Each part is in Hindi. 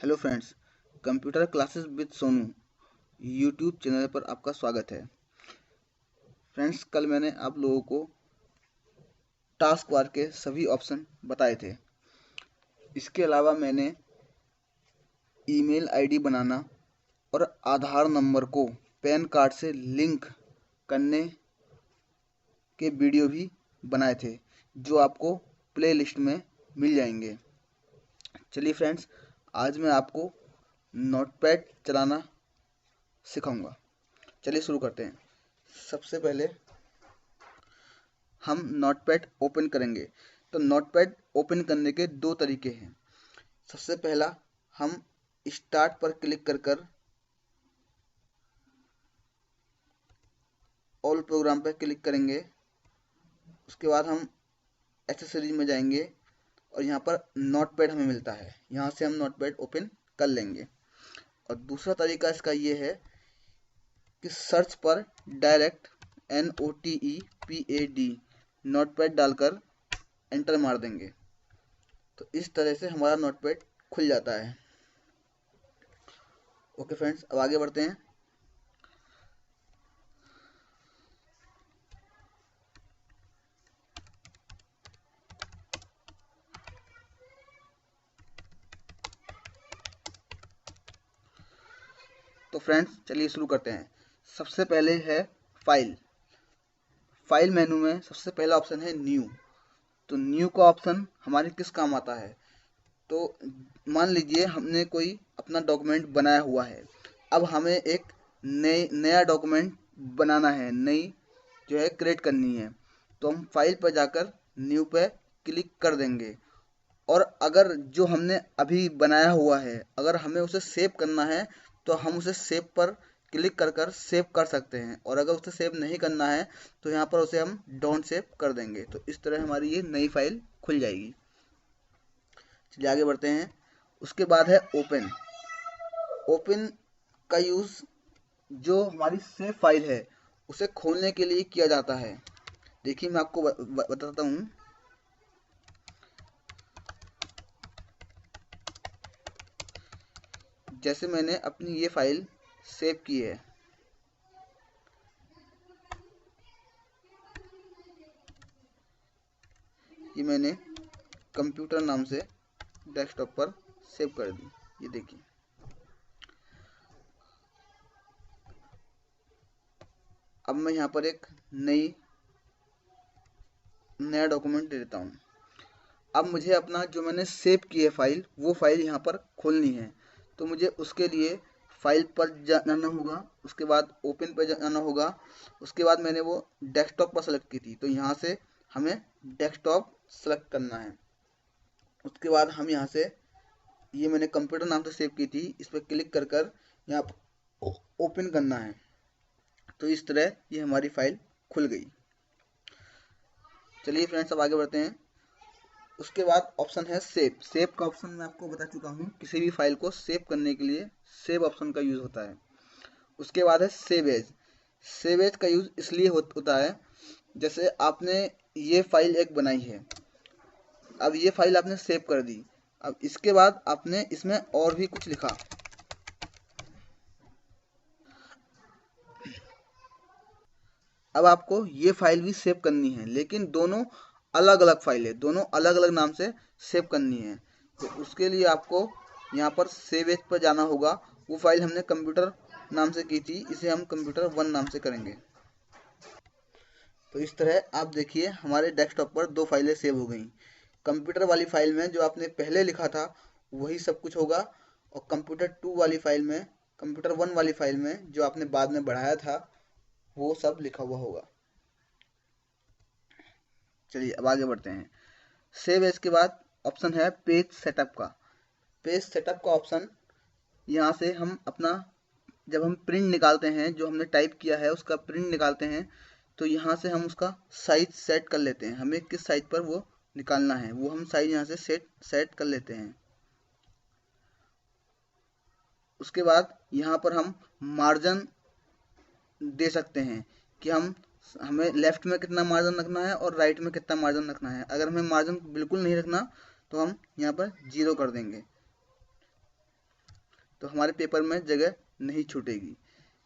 Hello friends, computer classes with Sonu YouTube channel पर आपका स्वागत है। फ्रेंड्स, कल मैंने आप लोगों को टास्क बार के सभी ऑप्शन बताए थे। इसके अलावा मैंने ईमेल आईडी बनाना और आधार नंबर को पैन कार्ड से लिंक करने के वीडियो भी बनाए थे, जो आपको प्लेलिस्ट में मिल जाएंगे। चलिए फ्रेंड्स, आज मैं आपको नोटपैड चलाना सिखाऊंगा। चलिए शुरू करते हैं। सबसे पहले हम नोटपैड ओपन करेंगे। तो नोटपैड ओपन करने के दो तरीके हैं। सबसे पहला, हम स्टार्ट पर क्लिक कर ऑल प्रोग्राम पर क्लिक करेंगे। उसके बाद हम एक्सेसरीज में जाएंगे और यहाँ पर नोटपैड हमें मिलता है, यहाँ से हम नोटपैड ओपन कर लेंगे। और दूसरा तरीका इसका ये है कि सर्च पर डायरेक्ट NOTEPAD नोटपैड डालकर एंटर मार देंगे। तो इस तरह से हमारा नोटपैड खुल जाता है। ओके फ्रेंड्स, अब आगे बढ़ते हैं। तो फ्रेंड्स, चलिए शुरू करते हैं। सबसे पहले है फाइल। फाइल मेनू में सबसे पहला ऑप्शन है न्यू। तो न्यू का ऑप्शन हमारे किस काम आता है? तो मान लीजिए हमने कोई अपना डॉक्यूमेंट बनाया हुआ है। अब हमें एक नया डॉक्यूमेंट बनाना है, नई जो है क्रिएट करनी है। तो हम फाइल पर जाकर न्यू पे क्लिक कर देंगे। और अगर जो हमने अभी बनाया हुआ है, अगर हमें उसे सेव करना है तो हम उसे सेव पर क्लिक कर सेव कर सकते हैं। और अगर उसे सेव नहीं करना है तो यहाँ पर उसे हम डोंट सेव कर देंगे। तो इस तरह हमारी ये नई फाइल खुल जाएगी। चलिए आगे बढ़ते हैं। उसके बाद है ओपन। ओपन का यूज़ जो हमारी सेव फाइल है उसे खोलने के लिए किया जाता है। देखिए, मैं आपको बताता हूँ। जैसे मैंने अपनी ये फाइल सेव की है, ये मैंने कंप्यूटर नाम से डेस्कटॉप पर सेव कर दी। ये देखिए, अब मैं यहाँ पर एक नया डॉक्यूमेंट दे देता हूँ। अब मुझे अपना जो मैंने सेव की है फाइल, वो फाइल यहाँ पर खोलनी है। तो मुझे उसके लिए फाइल पर जाना होगा, उसके बाद ओपन पर जाना होगा। उसके बाद मैंने वो डेस्कटॉप पर सेलेक्ट की थी, तो यहाँ से हमें डेस्कटॉप सेलेक्ट करना है। उसके बाद हम यहाँ से, ये मैंने कंप्यूटर नाम से सेव की थी, इस पर क्लिक कर यहाँ पर ओपन करना है। तो इस तरह ये हमारी फाइल खुल गई। चलिए फ्रेंड्स, अब आगे बढ़ते हैं। उसके बाद ऑप्शन है सेव। सेव का ऑप्शन मैं आपको बता चुका हूँ। किसी भी फाइल को सेव करने के लिए सेव ऑप्शन का यूज़ होता है। उसके बाद है सेव एज। सेव एज का यूज़ इसलिए होता है, जैसे आपने ये फाइल एक बनाई है, अब ये फाइल आपने सेव कर दी। अब इसके बाद आपने इसमें और भी कुछ लिखा, अब आपको ये फाइल भी सेव करनी है, लेकिन दोनों अलग अलग फाइल है, दोनों अलग अलग नाम से सेव करनी है। तो उसके लिए आपको यहाँ पर सेव एज पर जाना होगा। वो फाइल हमने कंप्यूटर नाम से की थी, इसे हम कंप्यूटर 1 नाम से करेंगे। तो इस तरह आप देखिए, हमारे डेस्कटॉप पर दो फाइलें सेव हो गई। कंप्यूटर वाली फाइल में जो आपने पहले लिखा था वही सब कुछ होगा, और कंप्यूटर 2 वाली फाइल में, कंप्यूटर 1 वाली फाइल में जो आपने बाद में बढ़ाया था, वो सब लिखा हुआ होगा। चलिए अब आगे बढ़ते हैं। सेव एज के बाद ऑप्शन है पेज सेटअप का। पेज सेटअप का ऑप्शन, यहाँ से हम अपना, जब हम प्रिंट निकालते हैं, जो हमने टाइप किया है उसका प्रिंट निकालते हैं, तो यहाँ से हम उसका साइज सेट कर लेते हैं। हमें किस साइज पर वो निकालना है वो हम साइज यहाँ से सेट कर लेते हैं। उसके बाद यहाँ पर हम मार्जिन दे सकते हैं कि हमें लेफ्ट में कितना मार्जिन रखना है और राइट में कितना मार्जिन रखना है। अगर हमें मार्जिन बिल्कुल नहीं रखना तो हम यहाँ पर 0 कर देंगे। तो हमारे पेपर में जगह नहीं छूटेगी।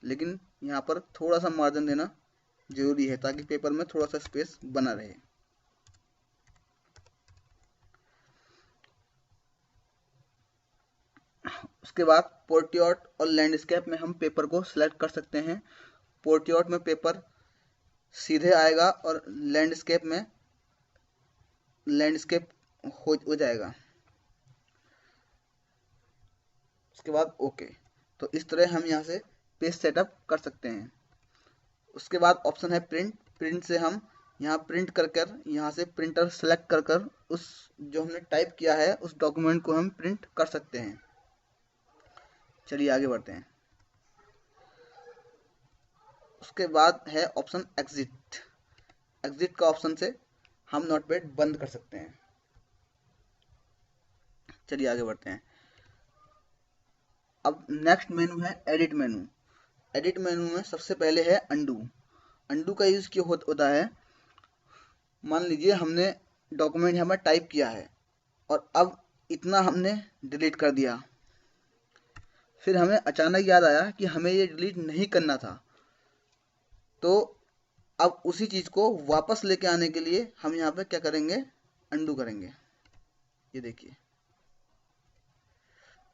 लेकिन यहाँ पर थोड़ा सा मार्जिन देना जरूरी है ताकि पेपर में थोड़ा सा स्पेस बना रहे। उसके बाद पोर्ट्रेट और लैंडस्केप में हम पेपर को सिलेक्ट कर सकते हैं। पोर्ट्रेट में पेपर सीधे आएगा और लैंडस्केप में लैंडस्केप हो जाएगा। उसके बाद ओके। तो इस तरह हम यहाँ से पेज सेटअप कर सकते हैं। उसके बाद ऑप्शन है प्रिंट। प्रिंट से हम यहाँ प्रिंट कर कर यहाँ से प्रिंटर सेलेक्ट कर कर उस जो हमने टाइप किया है उस डॉक्यूमेंट को हम प्रिंट कर सकते हैं। चलिए आगे बढ़ते हैं। उसके बाद है ऑप्शन एग्जिट। एग्जिट का ऑप्शन से हम नोटपैड बंद कर सकते हैं। चलिए आगे बढ़ते हैं। अब नेक्स्ट मेनू है एडिट मेनू। एडिट मेनू में सबसे पहले है अंडू। अंडू का यूज क्यों होता है? मान लीजिए हमने डॉक्यूमेंट यहाँ पर टाइप किया है और अब इतना हमने डिलीट कर दिया, फिर हमें अचानक याद आया कि हमें ये डिलीट नहीं करना था। तो अब उसी चीज को वापस लेके आने के लिए हम यहाँ पे क्या करेंगे, अंडू करेंगे। ये देखिए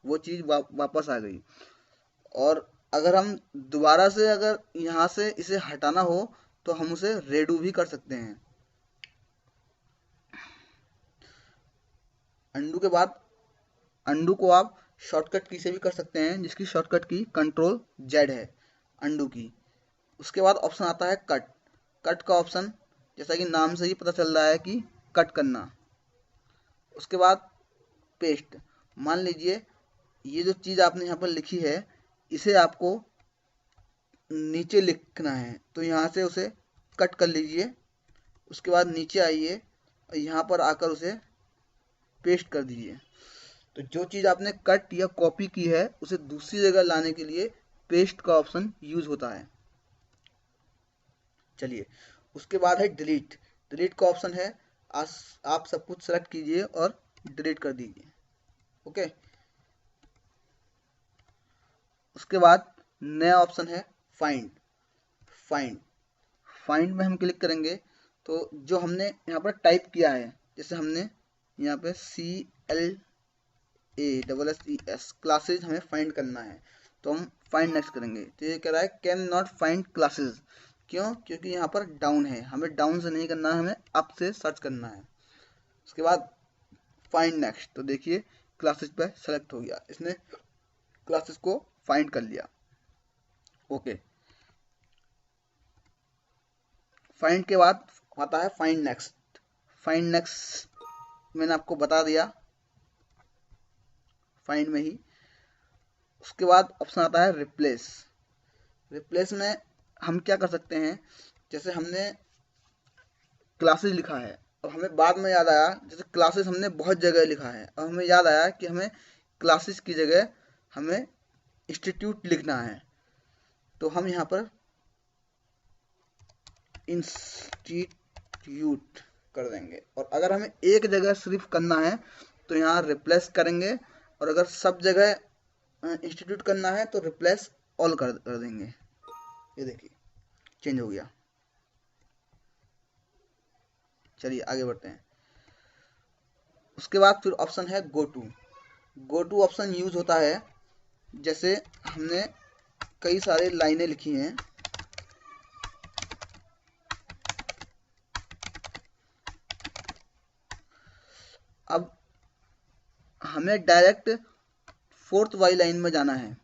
वो चीज वापस आ गई। और अगर हम दोबारा से अगर यहाँ से इसे हटाना हो तो हम उसे रेडू भी कर सकते हैं। अंडू के बाद अंडू को आप शॉर्टकट की से भी कर सकते हैं, जिसकी शॉर्टकट की कंट्रोल जेड है अंडू की। उसके बाद ऑप्शन आता है कट। कट का ऑप्शन जैसा कि नाम से ही पता चल रहा है कि कट करना। उसके बाद पेस्ट। मान लीजिए ये जो चीज़ आपने यहाँ पर लिखी है इसे आपको नीचे लिखना है, तो यहाँ से उसे कट कर लीजिए। उसके बाद नीचे आइए और यहाँ पर आकर उसे पेस्ट कर दीजिए। तो जो चीज़ आपने कट या कॉपी की है उसे दूसरी जगह लाने के लिए पेस्ट का ऑप्शन यूज होता है। चलिए उसके बाद है डिलीट। डिलीट का ऑप्शन है, आप सब कुछ सेलेक्ट कीजिए और डिलीट कर दीजिए। ओके। उसके बाद नया ऑप्शन है फाइंड। फाइंड फाइंड में हम क्लिक करेंगे तो जो हमने यहाँ पर टाइप किया है, जैसे हमने यहाँ पे CLASSES क्लासेज हमें फाइंड करना है, तो हम फाइंड नेक्स्ट करेंगे। तो ये कह रहा है कैन नॉट फाइंड क्लासेज। क्यों? क्योंकि यहाँ पर डाउन है, हमें डाउन से नहीं करना है, हमें अप से सर्च करना है। उसके बाद फाइंड नेक्स्ट। तो देखिए क्लासेज पे सेलेक्ट हो गया, इसने क्लासेस को फाइंड कर लिया। ओके। फाइंड के बाद आता है फाइंड नेक्स्ट। फाइंड नेक्स्ट मैंने आपको बता दिया फाइंड में ही। उसके बाद ऑप्शन आता है रिप्लेस। रिप्लेस में हम क्या कर सकते हैं, जैसे हमने क्लासेस लिखा है और हमें बाद में याद आया, जैसे क्लासेस हमने बहुत जगह लिखा है और हमें याद आया कि हमें क्लासेस की जगह हमें इंस्टीट्यूट लिखना है, तो हम यहाँ पर इंस्टीट्यूट कर देंगे। और अगर हमें एक जगह सिर्फ करना है तो यहाँ रिप्लेस करेंगे, और अगर सब जगह इंस्टीट्यूट करना है तो रिप्लेस ऑल कर देंगे। ये देखिए चेंज हो गया। चलिए आगे बढ़ते हैं। उसके बाद फिर ऑप्शन है go to. Go to option use होता है जैसे हमने कई सारे लाइनें लिखी हैं, अब हमें डायरेक्ट 4th वाली लाइन में जाना है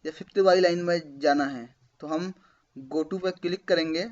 या 5th वाली लाइन में जाना है, तो हम गो टू पर क्लिक करेंगे।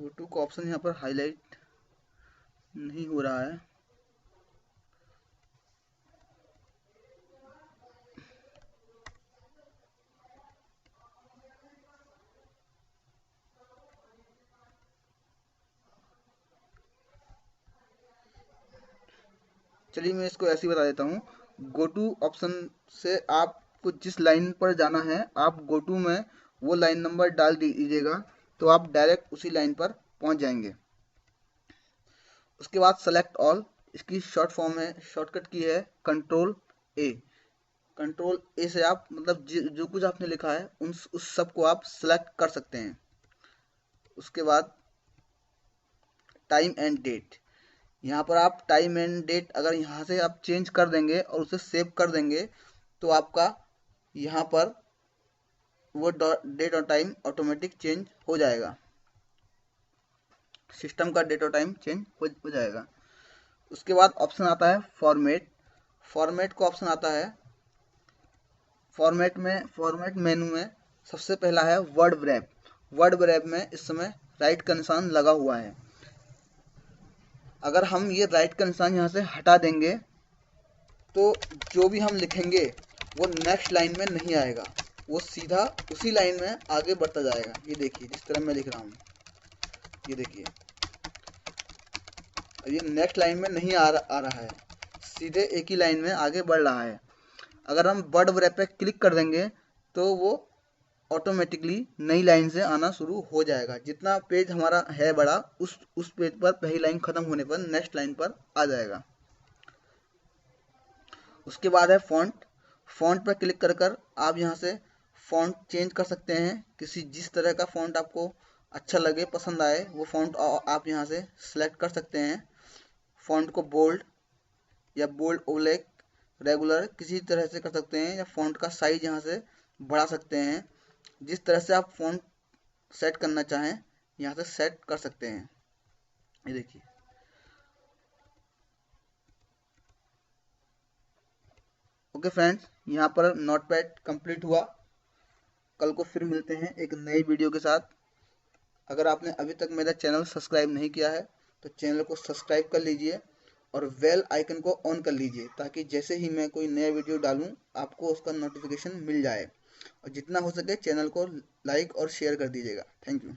गो टू का ऑप्शन यहाँ पर हाईलाइट नहीं हो रहा है। चलिए मैं इसको ऐसे ही बता देता हूँ। गो टू ऑप्शन से आपको जिस लाइन पर जाना है, आप गो टू में वो लाइन नंबर डाल दीजिएगा तो आप डायरेक्ट उसी लाइन पर पहुंच जाएंगे। उसके बाद सेलेक्ट ऑल, इसकी शॉर्ट फॉर्म है, शॉर्टकट की है कंट्रोल ए। कंट्रोल ए से आप मतलब जो कुछ आपने लिखा है उस सब को आप सेलेक्ट कर सकते हैं। उसके बाद टाइम एंड डेट, यहाँ पर आप टाइम एंड डेट अगर यहाँ से आप चेंज कर देंगे और उसे सेव कर देंगे तो आपका यहाँ पर वो डेट और टाइम ऑटोमेटिक चेंज हो जाएगा, सिस्टम का डेट और टाइम चेंज हो जाएगा। उसके बाद ऑप्शन आता है फॉर्मेट। फॉर्मेट का ऑप्शन आता है, फॉर्मेट मेनू में सबसे पहला है वर्ड व्रैप। वर्ड व्रैप में इस समय राइट का निशान लगा हुआ है। अगर हम ये राइट का निशान यहाँ से हटा देंगे तो जो भी हम लिखेंगे वो नेक्स्ट लाइन में नहीं आएगा, वो सीधा उसी लाइन में आगे बढ़ता जाएगा। ये देखिए जिस तरह मैं लिख रहा हूँ, ये देखिए ये नेक्स्ट लाइन में नहीं आ रहा है, सीधे एक ही लाइन में आगे बढ़ रहा है। अगर हम वर्ड व्रैप पे क्लिक कर देंगे तो वो ऑटोमेटिकली नई लाइन से आना शुरू हो जाएगा। जितना पेज हमारा है बड़ा, उस पेज पर पहली लाइन खत्म होने पर नेक्स्ट लाइन पर आ जाएगा। उसके बाद है फॉन्ट। फॉन्ट पर क्लिक कर आप यहाँ से फॉन्ट चेंज कर सकते हैं। जिस तरह का फॉन्ट आपको अच्छा लगे, पसंद आए, वो फॉन्ट आप यहाँ से सिलेक्ट कर सकते हैं। फॉन्ट को बोल्ड या बोल्ड ओब्लिक रेगुलर किसी तरह से कर सकते हैं, या फॉन्ट का साइज यहाँ से बढ़ा सकते हैं। जिस तरह से आप फॉन्ट सेट करना चाहें यहाँ से सेट कर सकते हैं। ये देखिए ओके फ्रेंड्स, यहाँ पर नोटपैड कंप्लीट हुआ। कल को फिर मिलते हैं एक नई वीडियो के साथ। अगर आपने अभी तक मेरा चैनल सब्सक्राइब नहीं किया है तो चैनल को सब्सक्राइब कर लीजिए और बेल आइकन को ऑन कर लीजिए, ताकि जैसे ही मैं कोई नया वीडियो डालूं आपको उसका नोटिफिकेशन मिल जाए। और जितना हो सके चैनल को लाइक और शेयर कर दीजिएगा। Thank you.